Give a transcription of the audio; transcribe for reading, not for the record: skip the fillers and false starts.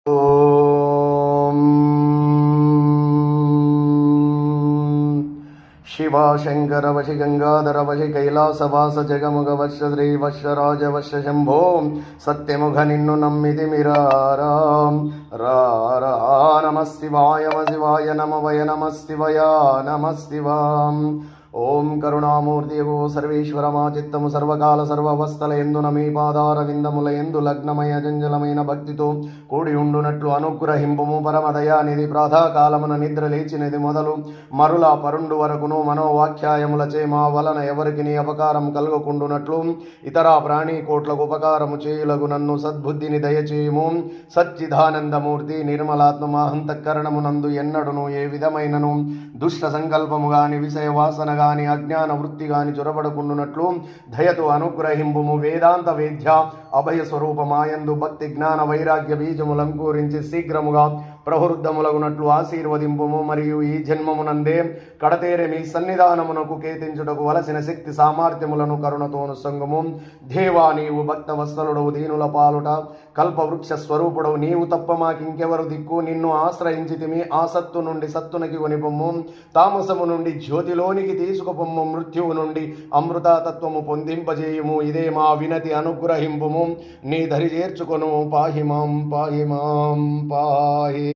ఓం శివ శంకర వశి గంగాధర వశి కైలాసవాస జగముగ వర్ష శ్రీ వర్ష రాజ వర్ష శంభో సత్యముఖ నిన్ను నమ్మిది మిరారా రా నమ శివాయ శివాయ నమ వయ నమ శివయ నమ శివాం ఓం కరుణామూర్తి ఓ సర్వేశ్వరమా చిత్తము సర్వకాల సర్వవస్థల ఎందున మీ పాదార విందముల ఎందు లగ్నమయ జంజలమైన భక్తితో కూడి ఉండునట్లు అనుగ్రహింపుము పరమదయానిధి ప్రాతకాలమున నిద్ర లేచినది మొదలు మరుల పరుండు వరకును మనోవాఖ్యాయములచే మా వలన ఎవరికి నీ అపకారం కలుగకుండునట్లు ఇతర ప్రాణి కోట్లకు ఉపకారము చేయులకు నన్ను సద్బుద్ధిని దయచేయము. సచ్చిదానందమూర్తి నిర్మలాత్మహంతఃకరణమునందు ఎన్నడును ఏ విధమైనను దుష్ట సంకల్పము గాని విషయ వాసన గాని అజ్ఞాన వృత్తి గాని చొరబడకుండునట్లు దయతో అనుగ్రహింపుము. వేదాంత వేద్య అభయ స్వరూపమాయందు భక్తి జ్ఞాన వైరాగ్య బీజములంకూరించి శీఘ్రముగా ప్రవృద్ధములగునట్లు ఆశీర్వదింపుము. మరియు ఈ జన్మమునందే కడతేరే మీ సన్నిధానమునకు కేతించుటకు వలసిన శక్తి సామర్థ్యములను కరుణతోను సంగము. దేవా నీవు భక్త వత్సలుడవు, దీనుల పాలుట కల్పవృక్ష స్వరూపుడవు, నీవు తప్ప మాకింకెవరు దిక్కు. నిన్ను ఆశ్రయించితిమి, ఆ సత్తు నుండి సత్తునకి కొనిపొమ్ము, తామసము నుండి జ్యోతిలోనికి తీసుకుపొమ్ము, మృత్యువు నుండి అమృతతత్వము పొందింపజేయుము. ఇదే మా వినతి, అనుగ్రహింపుము, నీ దరి చేర్చుకొను. పాహిమాం పాహిమాం పాహి.